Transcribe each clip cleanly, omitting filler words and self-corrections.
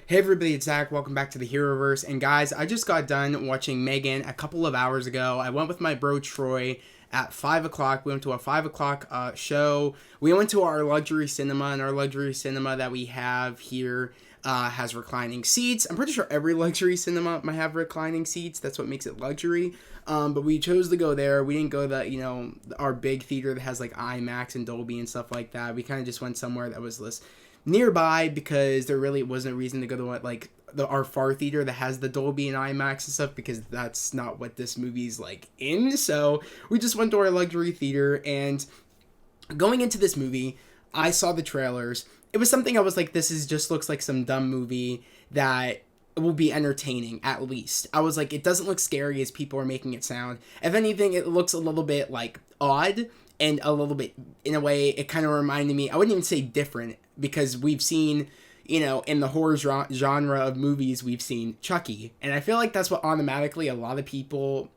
Hey everybody, it's Zach. Welcome back to the Heroverse. And guys, I just got done watching M3GAN a couple of hours ago. I went with my bro Troy at 5 o'clock. We went to a 5 o'clock show. We went to our luxury cinema, and our luxury cinema that we have here has reclining seats. I'm pretty sure every luxury cinema might have reclining seats. That's what makes it luxury. But we chose to go there. We didn't go to, our big theater that has like IMAX and Dolby and stuff like that. We kind of just went somewhere that was less nearby because there really wasn't a reason to go to our far theater that has the Dolby and IMAX and stuff, because that's not what this movie's like in. So we just went to our luxury theater, and going into this movie, I saw the trailers. It was something I was like, this is just looks like some dumb movie that will be entertaining at least. I was like, it doesn't look scary as people are making it sound. If anything, it looks a little bit like odd, and a little bit, in a way, it kind of reminded me, I wouldn't even say different, because we've seen, in the horror genre of movies, we've seen Chucky. And I feel like that's what automatically a lot of people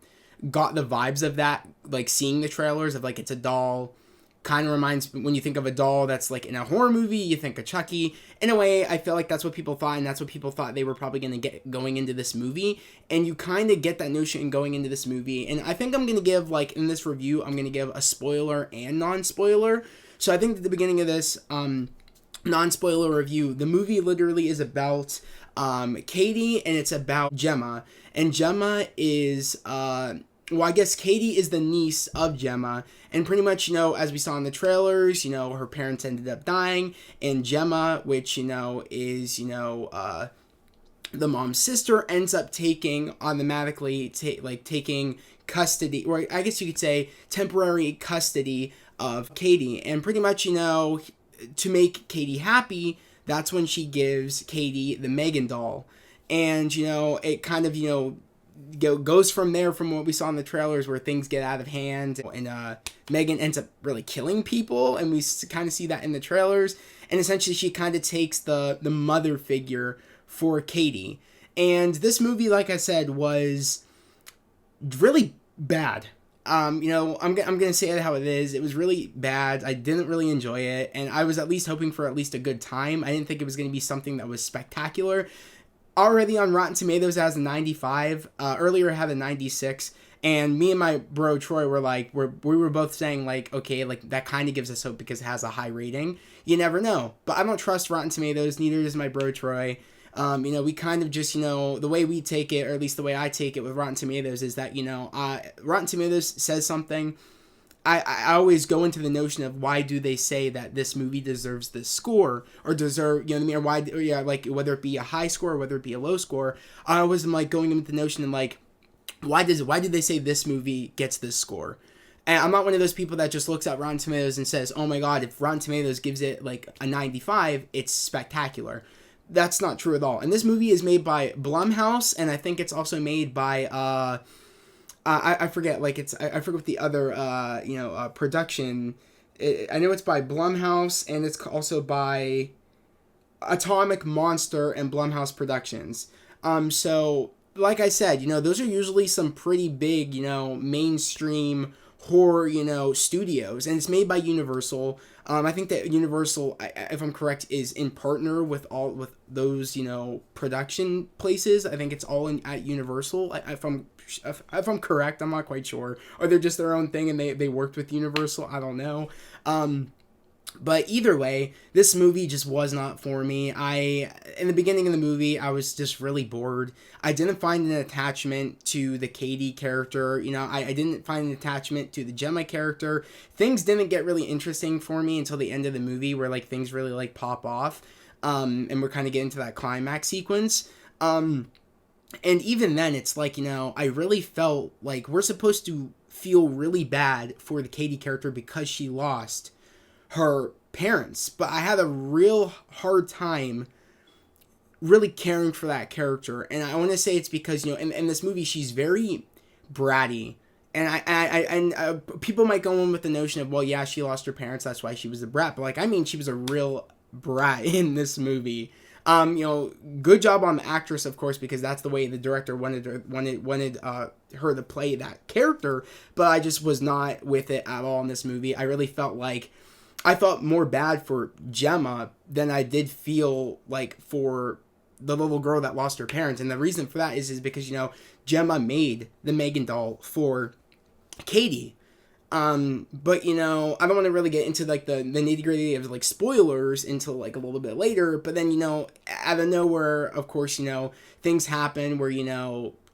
got the vibes of that, like seeing the trailers of like, it's a doll. Kind of reminds, when you think of a doll that's like in a horror movie, you think of Chucky. In a way, I feel like that's what people thought, and that's what people thought they were probably going to get going into this movie. And you kind of get that notion going into this movie. And I think I'm going to give, like, in this review, I'm going to give a spoiler and non-spoiler. So I think at the beginning of this non-spoiler review, the movie literally is about Katie, and it's about Gemma. And Gemma is I guess Katie is the niece of Gemma, and pretty much, as we saw in the trailers, her parents ended up dying, and Gemma, which, is, the mom's sister, ends up taking, automatically, taking custody, or I guess you could say temporary custody of Katie, and pretty much, to make Katie happy, that's when she gives Katie the M3GAN doll, and, it kind of, goes from there, from what we saw in the trailers, where things get out of hand, and M3GAN ends up really killing people, and we kind of see that in the trailers. And essentially she kind of takes the mother figure for Katie. And this movie, like I said, was really bad. I'm gonna say it how it is. It was really bad. I didn't really enjoy it, and I was at least hoping for at least a good time. I didn't think it was gonna be something that was spectacular. Already on Rotten Tomatoes, it has a 95. Earlier it had a 96. And me and my bro Troy were like, we were both saying like, okay, like that kind of gives us hope because it has a high rating. You never know. But I don't trust Rotten Tomatoes. Neither does my bro Troy. We kind of just, the way we take it, or at least the way I take it with Rotten Tomatoes, is that, Rotten Tomatoes says something. I always go into the notion of, why do they say that this movie deserves this score, or deserve, or why, or yeah, like whether it be a high score or whether it be a low score. I always am like going into the notion and like, why did they say this movie gets this score? And I'm not one of those people that just looks at Rotten Tomatoes and says, oh my god, if Rotten Tomatoes gives it like a 95, it's spectacular. That's not true at all. And this movie is made by Blumhouse, and I think it's also made by I forget, like I forget what the other production. I know it's by Blumhouse, and it's also by Atomic Monster and Blumhouse Productions. So like I said, those are usually some pretty big, mainstream horror, studios, and it's made by Universal. I think that Universal, if I'm correct, is in partner with those, production places. I think it's all at Universal. If I'm correct, I'm not quite sure. Or they're just their own thing and they worked with Universal. I don't know. But either way, this movie just was not for me. In the beginning of the movie, I was just really bored. I didn't find an attachment to the Katie character. I didn't find an attachment to the Gemma character. Things didn't get really interesting for me until the end of the movie, where like things really like pop off. And we're kind of getting to that climax sequence. And even then, it's like, I really felt like we're supposed to feel really bad for the Katie character because she lost her parents, but I had a real hard time really caring for that character. And I want to say it's because, in this movie, she's very bratty, and people might go in with the notion of, well, yeah, she lost her parents, that's why she was a brat, but like, I mean, she was a real brat in this movie. Good job on the actress, of course, because that's the way the director wanted her to play that character, but I just was not with it at all in this movie. I really felt like I felt more bad for Gemma than I did feel like for the little girl that lost her parents. And the reason for that is because, Gemma made the M3GAN doll for Katie. But I don't want to really get into like the nitty gritty of like spoilers until like a little bit later. But then, out of nowhere, of course, things happen where,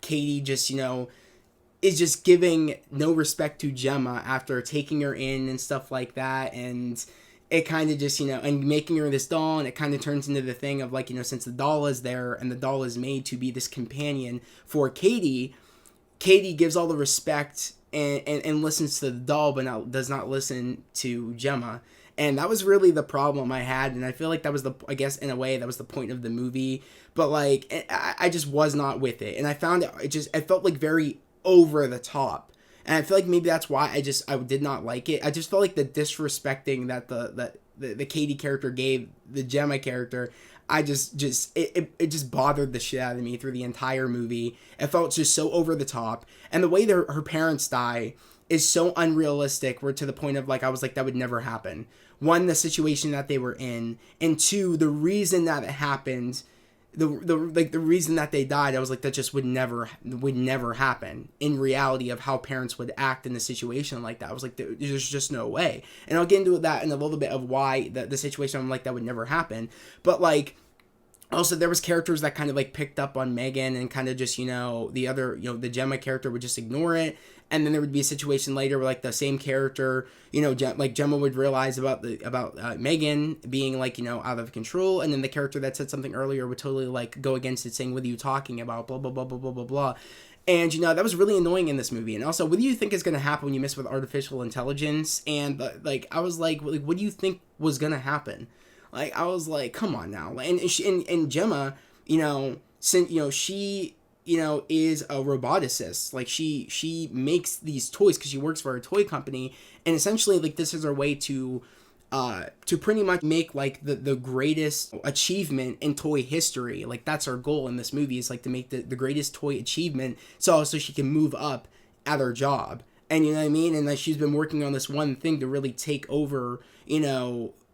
Katie just, is just giving no respect to Gemma after taking her in and stuff like that. And it kind of just, and making her this doll, and it kind of turns into the thing of like, since the doll is there and the doll is made to be this companion for Katie, Katie gives all the respect and listens to the doll, but does not listen to Gemma. And that was really the problem I had. And I feel like that was I guess in a way that was the point of the movie. But like, I just was not with it. And I found it felt like very over the top. And I feel like maybe that's why I did not like it. I just felt like the disrespecting that the Katie character gave the Gemma character, it just bothered the shit out of me through the entire movie. It felt just so over the top. And the way that her parents die is so unrealistic, where to the point of like, I was like, that would never happen. One, the situation that they were in, and two, the reason that it happened, the reason that they died, I was like, that just would never happen in reality of how parents would act in a situation like that. I was like, there's just no way. And I'll get into that in a little bit of why the situation, I'm like, that would never happen. But like, also there was characters that kind of like picked up on M3GAN and kind of just, the other, the Gemma character would just ignore it. And then there would be a situation later where like the same character, like Gemma would realize about M3GAN being like, out of control. And then the character that said something earlier would totally like go against it, saying, what are you talking about? Blah, blah, blah, blah, blah, blah, blah. And, that was really annoying in this movie. And also, what do you think is going to happen when you mess with artificial intelligence? And like, I was like, what do you think was going to happen? Like, I was like, come on now. And Gemma, since, she, is a roboticist. Like, she makes these toys because she works for a toy company. And essentially, like, this is her way to pretty much make, like, the greatest achievement in toy history. Like, that's her goal in this movie, is, like, to make the greatest toy achievement so she can move up at her job. And, you know what I mean? And, like, she's been working on this one thing to really take over,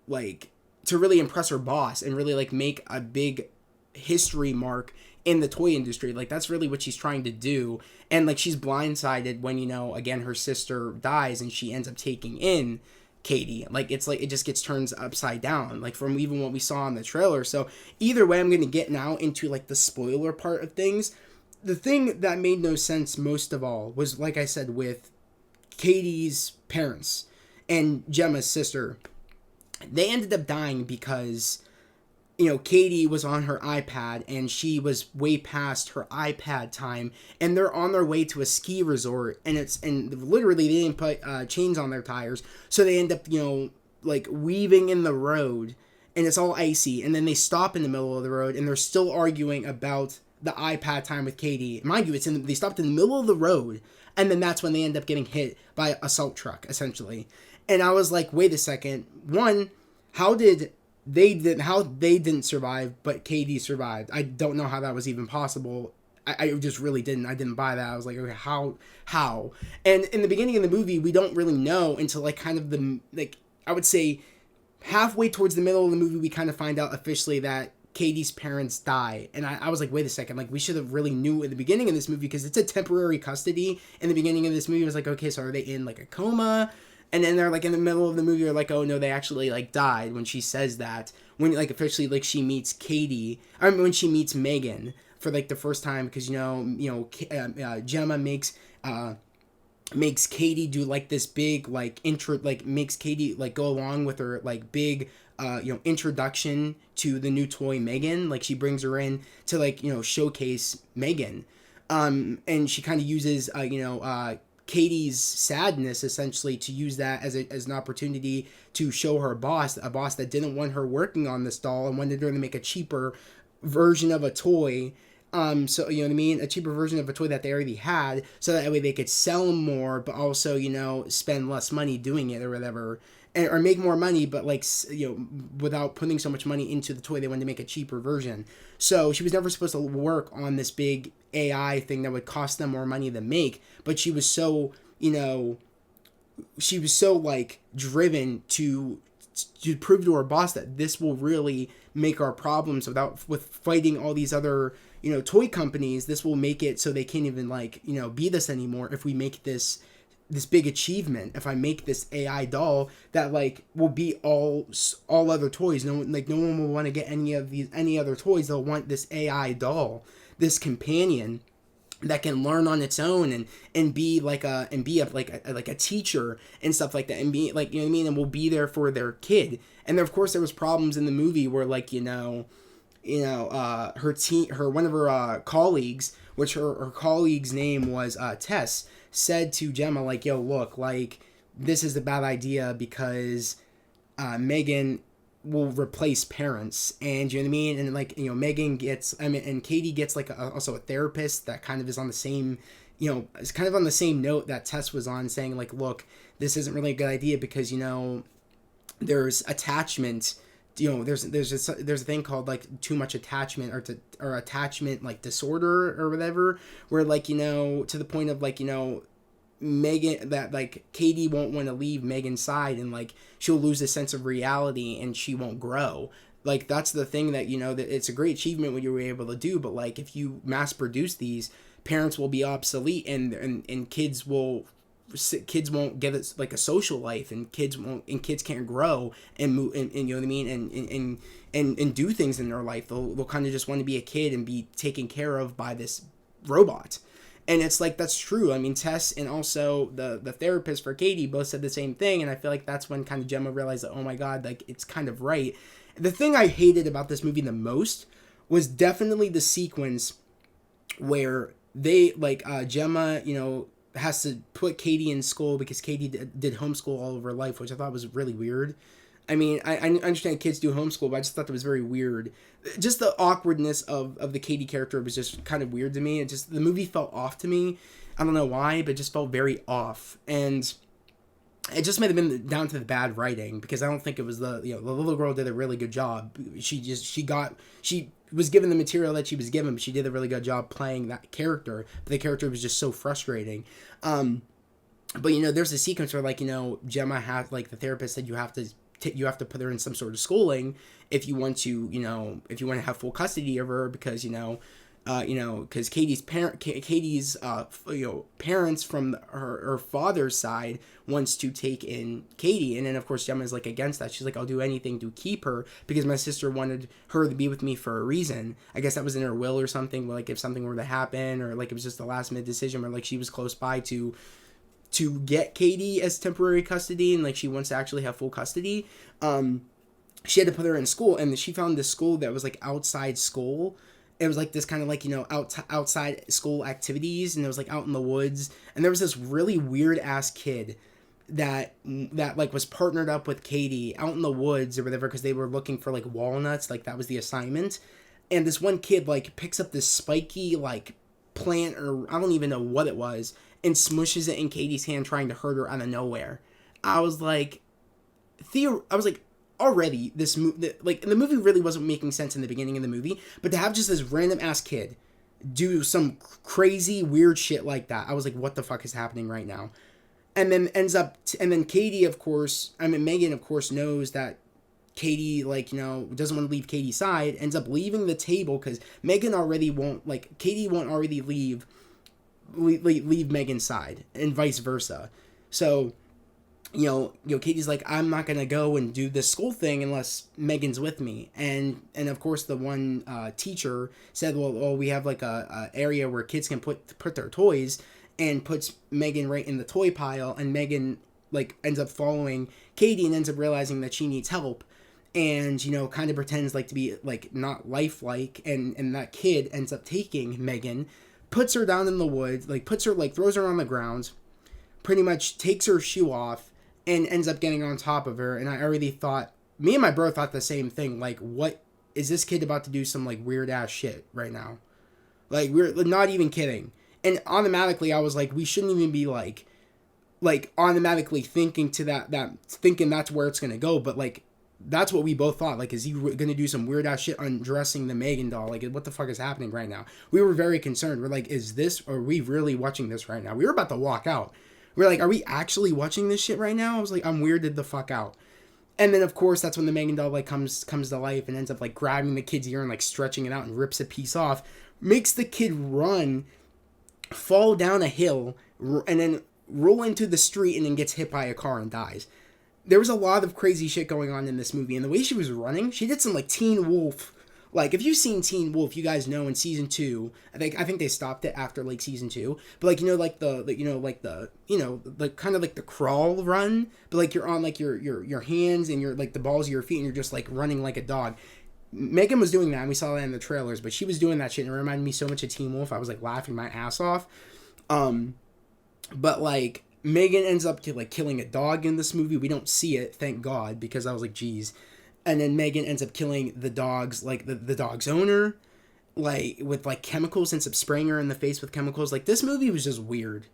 like, to really impress her boss and really like make a big history mark in the toy industry. Like, that's really what she's trying to do. And like, she's blindsided when, again, her sister dies and she ends up taking in Katie. Like, it's like, it just gets turned upside down, like from even what we saw in the trailer. So either way, I'm going to get now into like the spoiler part of things. The thing that made no sense most of all was, like I said, with Katie's parents and Gemma's sister. They ended up dying because, Katie was on her iPad and she was way past her iPad time, and they're on their way to a ski resort, and literally they didn't put chains on their tires, so they end up, like weaving in the road, and it's all icy, and then they stop in the middle of the road, and they're still arguing about the iPad time with Katie. Mind you, they stopped in the middle of the road, and then that's when they end up getting hit by a salt truck, essentially. And I was like, wait a second. One, how they didn't survive, but Katie survived? I don't know how that was even possible. I just really didn't. I didn't buy that. I was like, okay, how? And in the beginning of the movie, we don't really know until like kind of I would say halfway towards the middle of the movie, we kind of find out officially that Katie's parents die. And I was like, wait a second, like we should have really knew at the beginning of this movie, because it's a temporary custody in the beginning of this movie. I was like, okay, so are they in like a coma? And then they're like in the middle of the movie, they're like, oh no, they actually like died, when she says that, when like officially like she meets Katie, when she meets M3GAN for like the first time, because Gemma makes Katie do like this big like intro, like makes Katie like go along with her like big introduction to the new toy M3GAN. Like, she brings her in to like showcase M3GAN, and she kind of uses Katie's sadness essentially to use that as an opportunity to show her boss, a boss that didn't want her working on this doll and wanted her to make a cheaper version of a toy. So, you know what I mean? A cheaper version of a toy that they already had, so that way they could sell more, but also, spend less money doing it or whatever, or make more money, but like, without putting so much money into the toy, they wanted to make a cheaper version. So she was never supposed to work on this big AI thing that would cost them more money to make, but she was so, like driven to to prove to our boss that this will really make our problems with fighting all these other, toy companies. This will make it so they can't even like, be this anymore if we make this big achievement. If I make this AI doll that like will beat all other toys, no one will want to get any other toys. They'll want this AI doll, this companion that can learn on its own and be a teacher and stuff like that, and be like, you know what I mean, and will be there for their kid. And then of course there was problems in the movie where like, her one of her colleagues, which her colleague's name was Tess, said to Gemma like, yo, look, like this is a bad idea because M3GAN will replace parents, and you know what I mean, and like, M3GAN gets, and Katie gets like also a therapist that kind of is on the same, it's kind of on the same note that Tess was on, saying like, look, this isn't really a good idea because there's attachment, there's a thing called like too much attachment or attachment like disorder or whatever, where like, to the point of like, M3GAN, that like Katie won't want to leave M3GAN's side, and like she'll lose a sense of reality and she won't grow. Like that's the thing that, that it's a great achievement what you were able to do, but like if you mass produce these, parents will be obsolete, and kids won't get it like a social life, and kids can't grow and move, and you know what I mean, and do things in their life. They'll kind of just want to be a kid and be taken care of by this robot. And it's like, that's true. I mean, Tess and also the therapist for Katie both said the same thing. And I feel like that's when kind of Gemma realized that, oh my God, like it's kind of right. The thing I hated about this movie the most was definitely the sequence where they, like, Gemma, has to put Katie in school because Katie did homeschool all of her life, which I thought was really weird. I mean, I understand kids do homeschool, but I just thought that was very weird. Just the awkwardness of the Katie character was just kind of weird to me. The movie felt off to me. I don't know why, but it just felt very off. And it just may have been down to the bad writing, because I don't think it was the little girl did a really good job. She was given the material that she was given, but she did a really good job playing that character. But the character was just so frustrating. But there's a sequence where like, Gemma has, like, the therapist said you have to put her in some sort of schooling if you want to, have full custody of her, because, because Katie's parents from her father's side wants to take in Katie. And then of course Gemma's like against that. She's like, I'll do anything to keep her because my sister wanted her to be with me for a reason. I guess that was in her will or something, like if something were to happen, or like it was just a last minute decision where like she was close by to get Katie as temporary custody, and like she wants to actually have full custody. She had to put her in school, and she found this school that was like outside school. It was like this kind of like, outside school activities, and it was like out in the woods, and there was this really weird ass kid that like was partnered up with Katie out in the woods or whatever, because they were looking for like walnuts, like that was the assignment. And this one kid like picks up this spiky like plant, or I don't even know what it was, and smushes it in Katie's hand, trying to hurt her out of nowhere. I was like, already the movie really wasn't making sense in the beginning of the movie, but to have just this random ass kid do some crazy weird shit like that, I was like, what the fuck is happening right now? And then and then Katie, of course, M3GAN, of course, knows that Katie, like, doesn't want to leave Katie's side, ends up leaving the table because M3GAN already won't, like, Katie won't already leave M3GAN's side, and vice versa. So, Katie's like, I'm not gonna go and do this school thing unless M3GAN's with me. And of course the one teacher said, well, we have like a area where kids can put their toys, and puts M3GAN right in the toy pile, and M3GAN like ends up following Katie and ends up realizing that she needs help, and kind of pretends like to be like not lifelike, and that kid ends up taking M3GAN, puts her down in the woods, like throws her on the ground, pretty much takes her shoe off, and ends up getting on top of her. And I already thought, me and my bro thought the same thing, like, what is this kid about to do? Some like weird ass shit right now? Like, we're not even kidding. And automatically I was like, we shouldn't even be like automatically thinking to thinking that's where it's gonna go. But like, that's what we both thought. Like, is he gonna do some weird ass shit undressing the M3GAN doll? Like, what the fuck is happening right now? We were very concerned. We're like, are we really watching this right now? We were about to walk out. We're like, are we actually watching this shit right now? I was like, I'm weirded the fuck out. And then of course that's when the M3GAN doll like comes to life and ends up like grabbing the kid's ear and like stretching it out and rips a piece off, makes the kid run, fall down a hill, and then roll into the street and then gets hit by a car and dies. There was a lot of crazy shit going on in this movie, and the way she was running, she did some like Teen Wolf. Like, if you've seen Teen Wolf, you guys know in season 2, I think they stopped it after like season 2. But like, you know, like the kind of like the crawl run, but like you're on like your hands and your like the balls of your feet and you're just like running like a dog. M3GAN was doing that, and we saw that in the trailers, but she was doing that shit, and it reminded me so much of Teen Wolf. I was like laughing my ass off. But like M3GAN ends up like killing a dog in this movie. We don't see it, thank God, because I was like, geez. And then M3GAN ends up killing the dog's like the dog's owner, like with like chemicals, ends up spraying her in the face with chemicals. Like, this movie was just weird,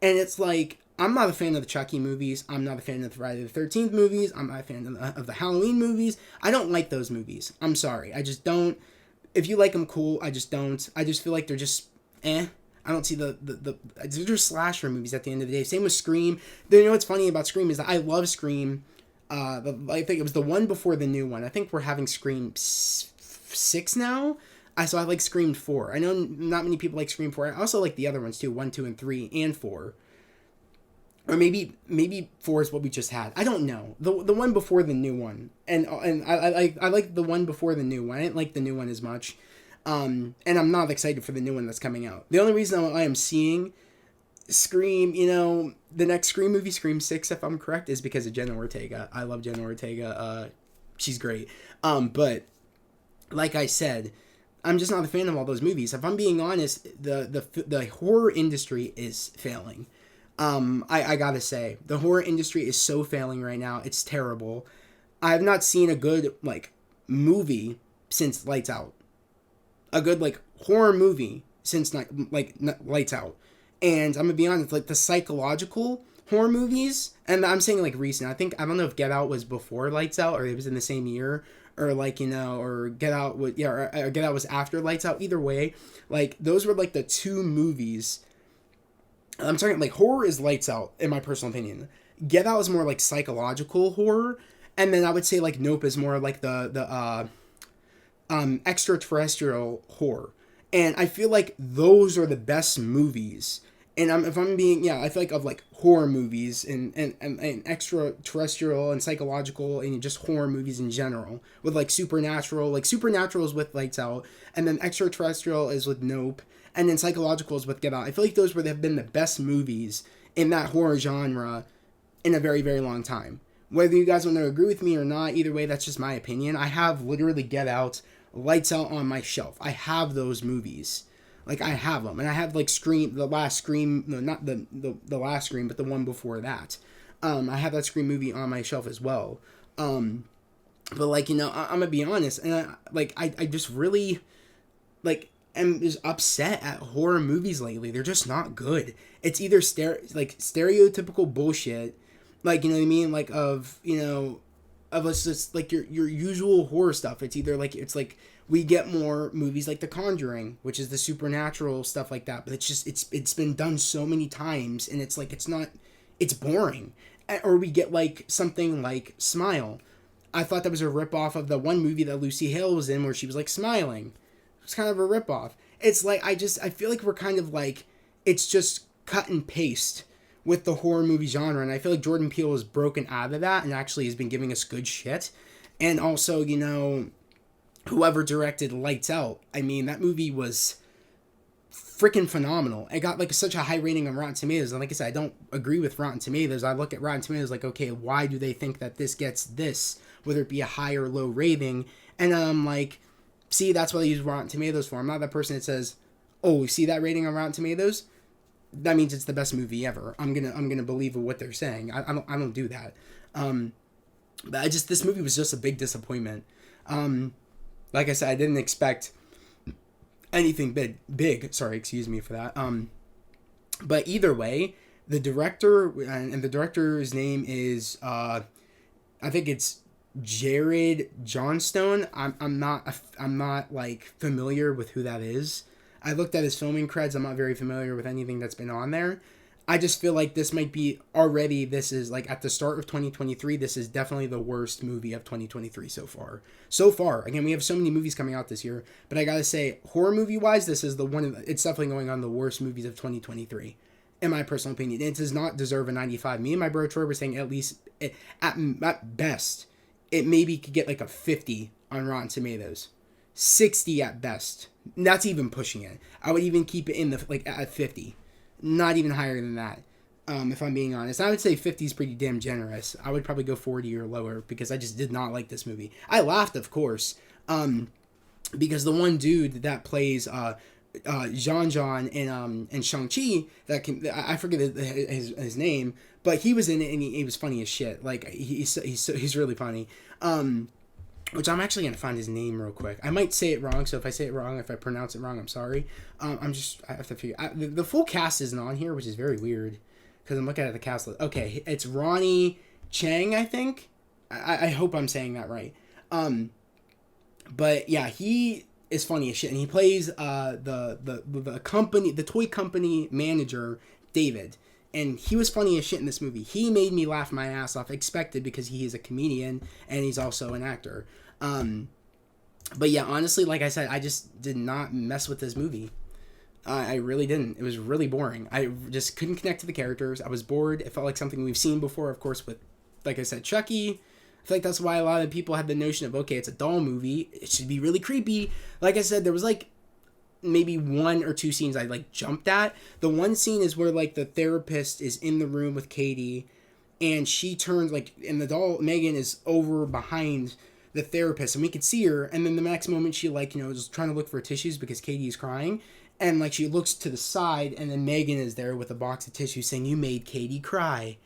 and it's like, I'm not a fan of the Chucky movies. I'm not a fan of the Friday the 13th movies. I'm not a fan of the Halloween movies. I don't like those movies. I'm sorry, I just don't. If you like them, cool. I just don't. I just feel like they're just eh. I don't see they're just slasher movies at the end of the day. Same with Scream. You know what's funny about Scream is that I love Scream. I think it was the one before the new one. I think we're having Scream 6 now. So I like Scream 4. I know not many people like Scream 4. I also like the other ones too, 1, 2, and 3, and 4. Or maybe 4 is what we just had. I don't know. The one before the new one. And I like the one before the new one. I didn't like the new one as much. And I'm not excited for the new one that's coming out. The only reason I am seeing Scream, you know, the next Scream movie, Scream 6, if I'm correct, is because of Jenna Ortega. I love Jenna Ortega. She's great. But like I said, I'm just not a fan of all those movies. If I'm being honest, the horror industry is failing. I gotta say, the horror industry is so failing right now. It's terrible. I have not seen a good like movie since Lights Out. A good like horror movie since Lights Out. And I'm gonna be honest, like the psychological horror movies, and I'm saying like recent. I don't know if Get Out was before Lights Out or it was in the same year, or like, you know, or Get Out was or Get Out was after Lights Out. Either way, like those were like the two movies. I'm talking like horror is Lights Out in my personal opinion. Get Out is more like psychological horror, and then I would say like Nope is more like the extraterrestrial horror. And I feel like those are the best movies. And if I'm being, I feel like of like horror movies and extraterrestrial and psychological and just horror movies in general, with like supernatural is with Lights Out, and then extraterrestrial is with Nope, and then psychological is with Get Out. I feel like those have been the best movies in that horror genre in a very, very long time. Whether you guys want to agree with me or not, either way, that's just my opinion. I have literally Get Out, Lights Out on my shelf. I have those movies. Like, I have them. And I have, like, Scream, the last Scream, no, not the last Scream, but the one before that. I have that Scream movie on my shelf as well. But, like, you know, I'm going to be honest. And, I just really, like, am just upset at horror movies lately. They're just not good. It's either, stereotypical bullshit. Like, you know what I mean? Like, of, you know, of us just, like, your usual horror stuff. It's either, like, we get more movies like The Conjuring, which is the supernatural stuff like that, but it's just, it's been done so many times, and it's, like, it's boring. Or we get, like, something like Smile. I thought that was a ripoff of the one movie that Lucy Hale was in where she was, like, smiling. It's kind of a ripoff. It's, like, I feel like we're kind of, like, it's just cut and paste with the horror movie genre, and I feel like Jordan Peele has broken out of that and actually has been giving us good shit. And also, you know, whoever directed Lights Out, I mean, that movie was freaking phenomenal. It got, like, such a high rating on Rotten Tomatoes, and like I said, I don't agree with Rotten Tomatoes. I look at Rotten Tomatoes like, okay, why do they think that this gets this, whether it be a high or low rating? And I'm like, see, that's what I use Rotten Tomatoes for. I'm not that person that says, oh, see that rating on Rotten Tomatoes? That means it's the best movie ever. I'm gonna believe what they're saying. I don't do that. But this movie was just a big disappointment. Like I said, I didn't expect anything big. Sorry, excuse me for that. But either way, the director, and the director's name is I think it's Jared Johnstone. I'm not like familiar with who that is. I looked at his filming creds. I'm not very familiar with anything that's been on there. I just feel like this might be already, this is like at the start of 2023, this is definitely the worst movie of 2023 so far. So far. Again, we have so many movies coming out this year, but I gotta say, horror movie wise, this is the one, it's definitely going on the worst movies of 2023, in my personal opinion. It does not deserve a 95. Me and my bro Troy were saying at least, at best, it maybe could get like a 50 on Rotten Tomatoes. 60 at best. That's even pushing it. I would even keep it in the, like, at 50. Not even higher than that, if I'm being honest. I would say 50 is pretty damn generous. I would probably go 40 or lower because I just did not like this movie. I laughed, of course, because the one dude that plays Jean in Shang-Chi, I forget his name, but he was in it and he was funny as shit. Like, he's really funny. Which I'm actually going to find his name real quick. I might say it wrong, so if I say it wrong, if I pronounce it wrong, I'm sorry. I have to figure... the full cast isn't on here, which is very weird, because I'm looking at the cast list. Okay, it's Ronnie Chang, I think? I hope I'm saying that right. But yeah, he is funny as shit, and he plays the company, the toy company manager, David. And he was funny as shit in this movie. He made me laugh my ass off, expected, because he is a comedian, and he's also an actor. But yeah, honestly, like I said, I just did not mess with this movie. I really didn't. It was really boring. I just couldn't connect to the characters. I was bored. It felt like something we've seen before, of course, with, like I said, Chucky. I feel like that's why a lot of people had the notion of, okay, it's a doll movie. It should be really creepy. Like I said, there was like maybe one or two scenes I like jumped at. The one scene is where like the therapist is in the room with Katie, and she turns like, and the doll M3GAN is over behind the therapist, and we could see her, and then the next moment she like, is trying to look for tissues because Katie's crying, and like she looks to the side, and then M3GAN is there with a box of tissues saying, "You made Katie cry,"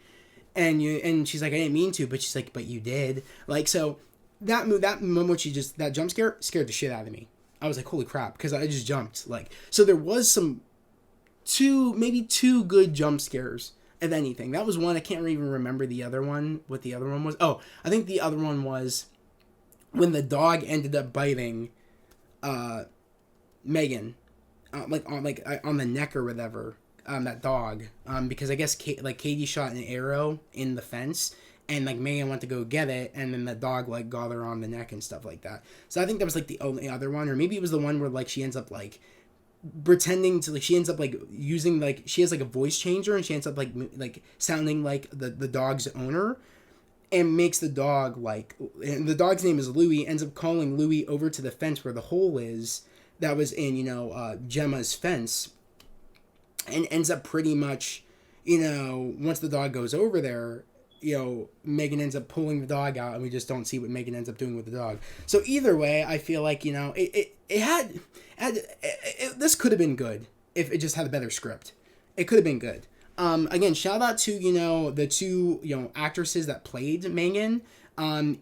and she's like, "I didn't mean to," but she's like, "But you did." Like, so that moment, that jump scare scared the shit out of me. I was like, holy crap, because I just jumped. Like, so there was maybe two good jump scares, if anything. That was one. I can't even remember the other one, what the other one was. Oh, I think the other one was when the dog ended up biting M3GAN, on the neck or whatever, that dog, because I guess Katie shot an arrow in the fence, and like M3GAN went to go get it, and then the dog like got her on the neck and stuff like that. So I think that was like the only other one, or maybe it was the one where like she ends up like pretending to, like, she ends up like using, like, she has like a voice changer, and she ends up like sounding like the dog's owner, and makes the dog like, and the dog's name is Louie, ends up calling Louie over to the fence where the hole is that was in Gemma's fence, and ends up pretty much once the dog goes over there, M3GAN ends up pulling the dog out, and we just don't see what M3GAN ends up doing with the dog. So either way, I feel like, this could have been good if it just had a better script. It could have been good. Again, shout out to, the two, actresses that played M3GAN,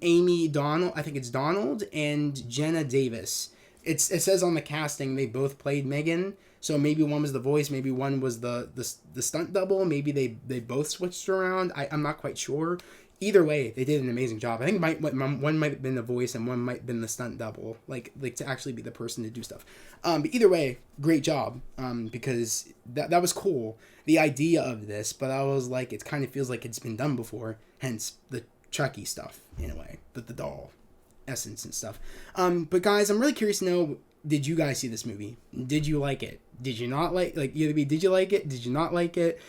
Amy Donald, I think it's Donald, and Jenna Davis. It says on the casting they both played M3GAN. So maybe one was the voice, maybe one was the stunt double, maybe they both switched around. I'm not quite sure. Either way, they did an amazing job. I think one might have been the voice and one might have been the stunt double, like to actually be the person to do stuff. But either way, great job, because that was cool, the idea of this, but I was like, it kind of feels like it's been done before, hence the Chucky stuff, in a way, the doll essence and stuff. But guys, I'm really curious to know, did you guys see this movie? Did you like it? Did you not did you like it? Did you not like it?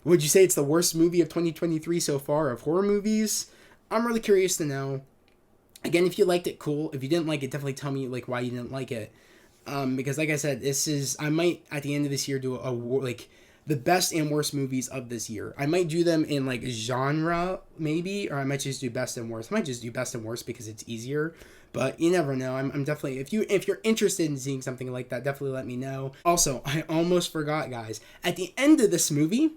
Would you say it's the worst movie of 2023 so far of horror movies? I'm really curious to know. Again, if you liked it, cool. If you didn't like it, definitely tell me like why you didn't like it. Because like I said, I might at the end of this year do the best and worst movies of this year. I might do them in like genre maybe, or I might just do best and worst. I might just do best and worst because it's easier. But you never know. I'm definitely, if you're interested in seeing something like that, definitely let me know. Also, I almost forgot, guys. At the end of this movie,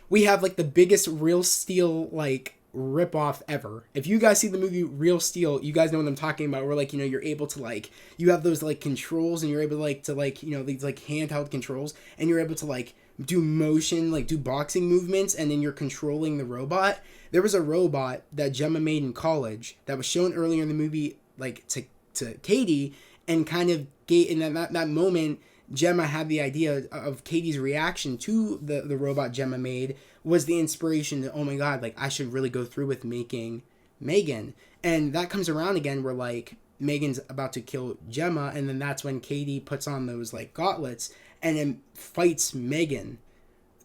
we have like the biggest Real Steel like ripoff ever. If you guys see the movie Real Steel, you guys know what I'm talking about. Where like, you're able to like, you have those like controls, and you're able to these like handheld controls, and you're able to like do motion, like do boxing movements, and then you're controlling the robot. There was a robot that Gemma made in college that was shown earlier in the movie, like to Katie, and kind of in that moment, Gemma had the idea of Katie's reaction to the robot Gemma made was the inspiration that, oh my god, like I should really go through with making M3GAN. And that comes around again where like M3GAN's about to kill Gemma, and then that's when Katie puts on those like gauntlets and then fights M3GAN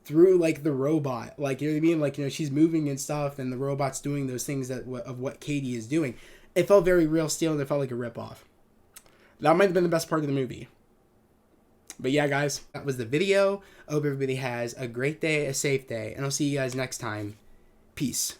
through like the robot. Like, you know what I mean? Like, you know, she's moving and stuff and the robot's doing those things that of what Katie is doing. It felt very real still, and it felt like a ripoff. That might have been the best part of the movie. But yeah, guys, that was the video. I hope everybody has a great day, a safe day, and I'll see you guys next time. Peace.